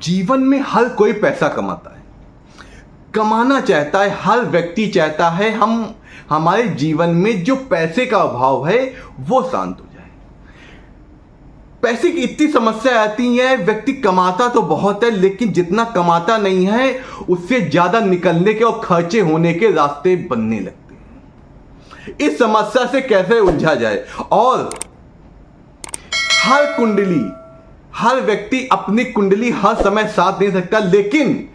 जीवन में हर कोई पैसा कमाता है, कमाना चाहता है, हर व्यक्ति चाहता है हमारे जीवन में जो पैसे का अभाव है वो शांत हो जाए। पैसे की इतनी समस्या आती है, व्यक्ति कमाता तो बहुत है लेकिन जितना कमाता नहीं है उससे ज्यादा निकलने के और खर्चे होने के रास्ते बनने लगते हैं। इस समस्या से कैसे उलझा जाए? और हर व्यक्ति अपनी कुंडली हर समय साथ दे सकता, लेकिन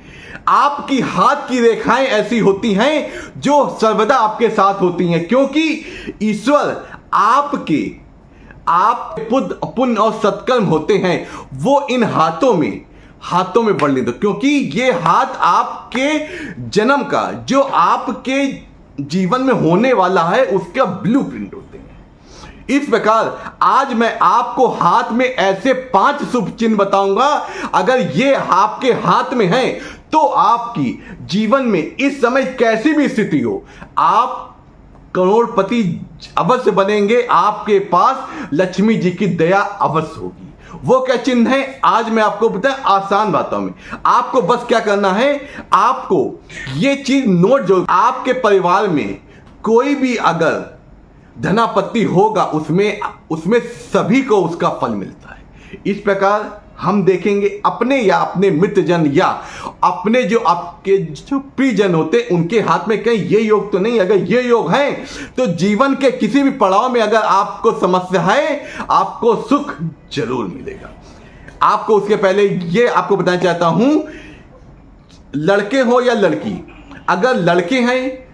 आपकी हाथ की रेखाएं ऐसी होती हैं जो सर्वदा आपके साथ होती हैं, क्योंकि ईश्वर आपके पुण्य और सत्कर्म होते हैं वो इन हाथों में वर्णित, क्योंकि ये हाथ आपके जन्म का, जो आपके जीवन में होने वाला है उसका ब्लूप्रिंट होते हैं। इस प्रकार आज मैं आपको हाथ में ऐसे 5 शुभ चिन्ह बताऊंगा। अगर ये आपके हाथ में है तो आपकी जीवन में इस समय कैसी भी स्थिति हो, आप करोड़पति अवश्य बनेंगे, आपके पास लक्ष्मी जी की दया अवश्य होगी। वो क्या चिन्ह है आज मैं आपको बताऊं आसान बातों में। आपको बस क्या करना है, आपको ये चीज नोट जो आपके परिवार में कोई भी अगर धनापत्ति होगा उसमें सभी को उसका फल मिलता है। इस प्रकार हम देखेंगे अपने या अपने मित्रजन या अपने जो आपके जो प्रियजन होते उनके हाथ में कहीं ये योग तो नहीं। अगर ये योग है तो जीवन के किसी भी पड़ाव में अगर आपको समस्या है आपको सुख जरूर मिलेगा। आपको उसके पहले ये आपको बताना चाहता हूं, लड़के हो या लड़की, अगर लड़के हैं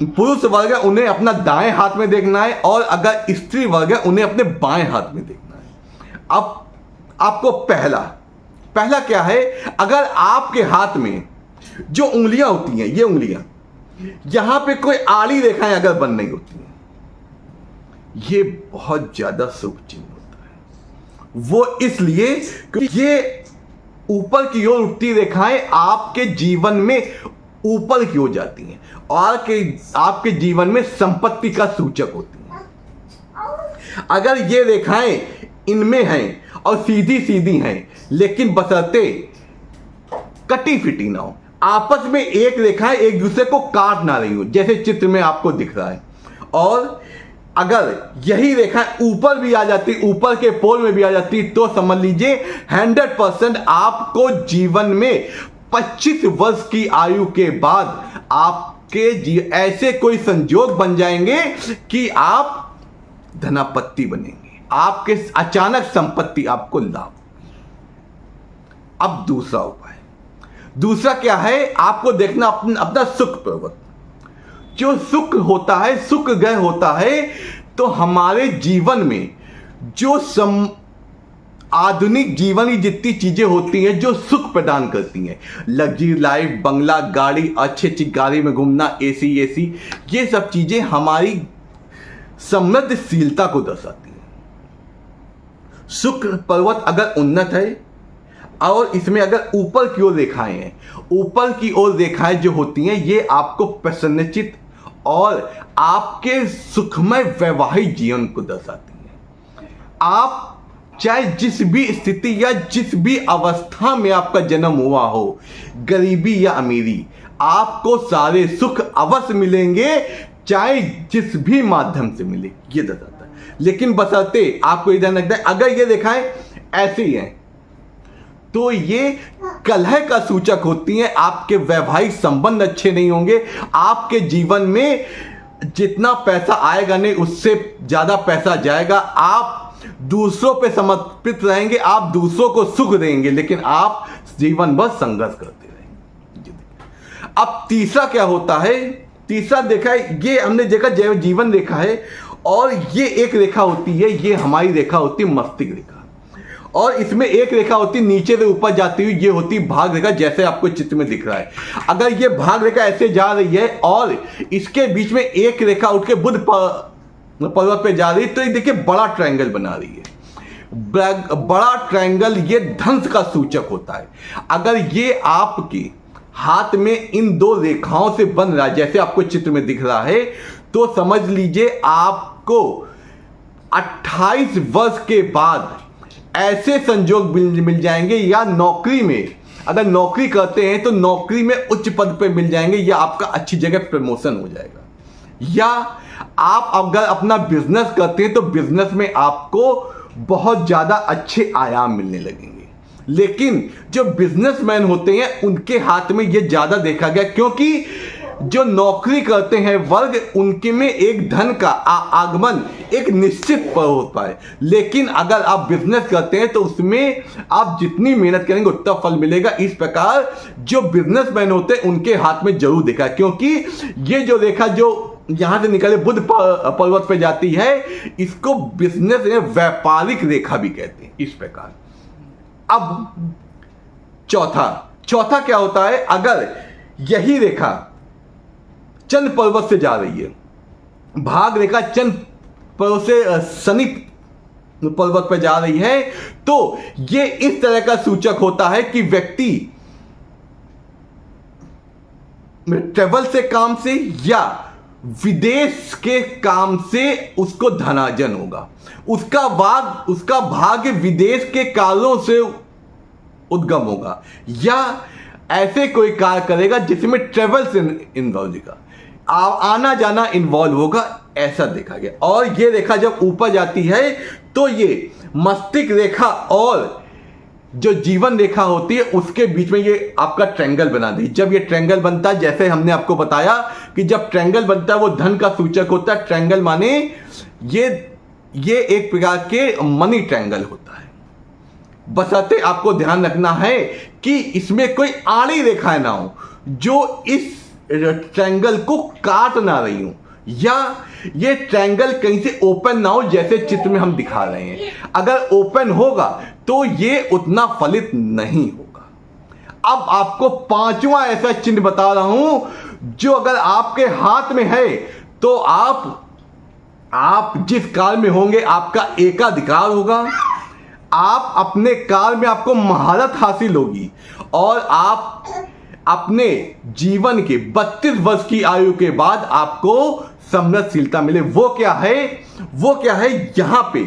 पुरुष वर्ग है उन्हें अपना दाएं हाथ में देखना है, और अगर स्त्री वर्ग है उन्हें अपने बाएं हाथ में देखना है। अब आपको पहला क्या है, अगर आपके हाथ में जो उंगलियां होती हैं, ये उंगलियां यहां पे कोई आड़ी रेखाएं अगर बन रही होती हैं, ये बहुत ज्यादा शुभ चिन्ह होता है। वो इसलिए क्योंकि ये ऊपर की ओर उठती रेखाएं आपके जीवन में ऊपर की ओर जाती हैं और आपके जीवन में संपत्ति का सूचक होती हैं। अगर ये रेखाएं इनमें हैं और सीधी सीधी हैं, लेकिन बशर्ते कटी फिटी ना हो, आपस में एक रेखाएं एक दूसरे को काट ना रही हो, जैसे चित्र में आपको दिख रहा है, और अगर यही रेखाएं ऊपर भी आ जाती, ऊपर के पोल में भी आ जाती, तो समझ लीजिए 100% आपको जीवन में 25 वर्ष की आयु के बाद आपके ऐसे कोई संजोग बन जाएंगे कि आप धनापत्ति बनेंगे, आपके अचानक संपत्ति आपको लाभ। अब दूसरा उपाय, दूसरा क्या है, आपको देखना अपना सुख पर्वत। जो सुख होता है, सुख ग्रह होता है, तो हमारे जीवन में जो आधुनिक जीवन की जितनी चीजें होती हैं जो सुख प्रदान करती हैं, लग्जरी लाइफ, बंगला, गाड़ी, अच्छी गाड़ी में घूमना, एसी, ये सब चीजें हमारी समृद्धशीलता को दर्शाती हैं। शुक्र पर्वत अगर उन्नत है और इसमें अगर ऊपर की ओर रेखाएं हैं, ऊपर की ओर रेखाएं जो होती हैं ये आपको प्रसन्नचित और आपके सुखमय वैवाहिक जीवन को दर्शाती हैं। आप चाहे जिस भी स्थिति या जिस भी अवस्था में आपका जन्म हुआ हो, गरीबी या अमीरी, आपको सारे सुख अवश्य मिलेंगे, चाहे जिस भी माध्यम से मिले, ये दर्शाता है। लेकिन बशर्ते आपको ये ध्यान रखना है, अगर ये रेखाएं ऐसे ही हैं तो ये कलह का सूचक होती हैं, आपके वैवाहिक संबंध अच्छे नहीं होंगे, आपके जीवन में जितना पैसा आएगा नहीं उससे ज्यादा पैसा जाएगा, आप दूसरों पे समर्पित रहेंगे, आप दूसरों को सुख देंगे, लेकिन आप जीवन भर संघर्ष करते रहेंगे। अब तीसरा क्या होता है, तीसरा देखा है, ये हमने देखा जीवन रेखा है, और ये एक रेखा होती है, ये हमारी रेखा होती है मस्तिष्क रेखा, और इसमें एक रेखा होती है नीचे से ऊपर जाती हुई, ये होती भाग रेखा, जैसे आपको चित्र में दिख रहा है। अगर ये भाग रेखा ऐसे जा रही है और इसके बीच में एक रेखा उठ के बुध पर्वत पे जा रही है, तो ये देखिए बड़ा ट्रायंगल बना रही है। बड़ा ट्रायंगल ये धंस का सूचक होता है। अगर ये आपके हाथ में इन दो रेखाओं से बन रहा है, जैसे आपको चित्र में दिख रहा है, तो समझ लीजिए आपको 28 वर्ष के बाद ऐसे संजोग मिल जाएंगे, या नौकरी में अगर नौकरी करते हैं तो नौकरी में उच्च पद पे मिल जाएंगे, या आपका अच्छी जगह प्रमोशन हो जाएगा, या आप अगर अपना बिजनेस करते हैं तो बिजनेस में आपको बहुत ज़्यादा अच्छे आयाम मिलने लगेंगे। लेकिन जो बिजनेसमैन होते हैं उनके हाथ में ये ज़्यादा देखा गया, क्योंकि जो नौकरी करते हैं वर्ग, उनके में एक धन का आगमन एक निश्चित पर होता है। लेकिन अगर आप बिजनेस करते हैं तो उसमें आप जितनी मेहनत करेंगे उतना फल मिलेगा। इस प्रकार जो बिजनेसमैन होते हैं उनके हाथ में जरूर देखा है, क्योंकि ये जो रेखा जो यहां से निकले बुध पर्वत पे जाती है, इसको बिजनेस या व्यापारिक रेखा भी कहते हैं। इस प्रकार अब चौथा क्या होता है, अगर यही रेखा चंद्र पर्वत से जा रही है, भाग रेखा चंद्र पर्वत से शनि पर्वत पर जा रही है, तो ये इस तरह का सूचक होता है कि व्यक्ति ट्रेवल से काम से या विदेश के काम से उसको धनार्जन होगा। उसका भाग्य विदेश के कार्यों से उद्गम होगा, या ऐसे कोई कार्य करेगा जिसमें ट्रेवल से इन्वॉल्व होगा, आना जाना इन्वॉल्व होगा, ऐसा देखा गया। और ये रेखा जब ऊपर जाती है तो ये मस्तिष्क रेखा और जो जीवन रेखा होती है उसके बीच में ये आपका ट्रायंगल बना दी। जब ये ट्रायंगल बनता है, जैसे हमने आपको बताया कि जब ट्रायंगल बनता है वो धन का सूचक होता है। ट्रायंगल माने ये एक प्रकार के मनी ट्रायंगल होता है। बशर्ते आपको ध्यान रखना है कि इसमें कोई आड़ी रेखाएं ना हो जो इस ट्रायंगल को काट ना रही हूं, या ये ट्रायंगल कहीं से ओपन ना हो, जैसे चित्र में हम दिखा रहे हैं। अगर ओपन होगा तो ये उतना फलित नहीं होगा। अब आपको पांचवा ऐसा चिन्ह बता रहा हूं जो अगर आपके हाथ में है तो आप जिस कार्य में होंगे आपका एकाधिकार होगा, आप अपने कार्य में आपको महारत हासिल होगी, और आप अपने जीवन के 32 वर्ष की आयु के बाद आपको समृद्धशीलता मिले। वो क्या है यहां पे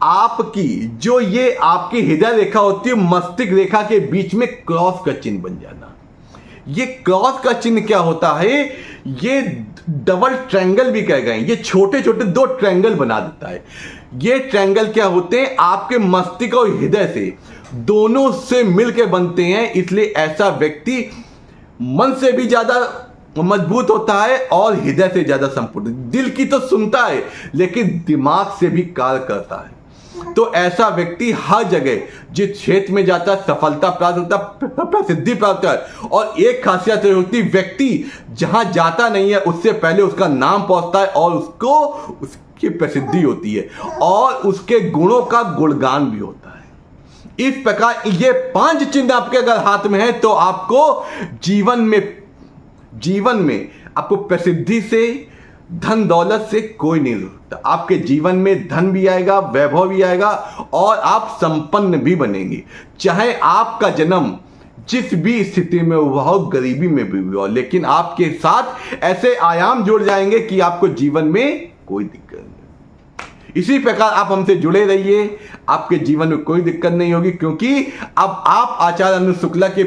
आपकी जो ये आपकी हृदय रेखा होती है, मस्तिष्क रेखा के बीच में क्रॉस का चिन्ह बन जाना। ये क्रॉस का चिन्ह क्या होता है, ये डबल ट्रायंगल भी कह गए, ये छोटे छोटे 2 ट्रायंगल बना देता है। ये ट्रायंगल क्या होते हैं, आपके मस्तिष्क और हृदय से दोनों से मिलकर बनते हैं, इसलिए ऐसा व्यक्ति मन से भी ज्यादा मजबूत होता है और हृदय से ज्यादा संपूर्ण। दिल की तो सुनता है लेकिन दिमाग से भी कार्य करता है। तो ऐसा व्यक्ति हर जगह जिस क्षेत्र में जाता है सफलता प्राप्त होता है, प्रसिद्धि प्राप्त होता है। और एक खासियत होती है, व्यक्ति जहां जाता नहीं है उससे पहले उसका नाम पहुंचता है और उसको उसकी प्रसिद्धि होती है और उसके गुणों का गुणगान भी होता है। इस प्रकार ये 5 चिन्ह आपके अगर हाथ में है तो आपको जीवन में आपको प्रसिद्धि से, धन दौलत से कोई नहीं रुकता। आपके जीवन में धन भी आएगा, वैभव भी आएगा और आप संपन्न भी बनेंगे। चाहे आपका जन्म जिस भी स्थिति में हुआ हो, गरीबी में भी हुआ हो, लेकिन आपके साथ ऐसे आयाम जुड़ जाएंगे कि आपको जीवन में कोई दिक्कत नहीं। इसी प्रकार आप हमसे जुड़े रहिए, आपके जीवन में कोई दिक्कत नहीं होगी, क्योंकि अब आप आचार्य अनिरुद्ध शुक्ला के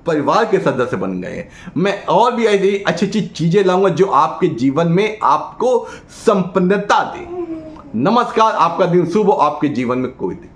परिवार के सदस्य बन गए हैं। मैं और भी ऐसी अच्छी अच्छी चीजें लाऊंगा जो आपके जीवन में आपको संपन्नता दे। नमस्कार, आपका दिन शुभ हो, आपके जीवन में कोई दिक्कत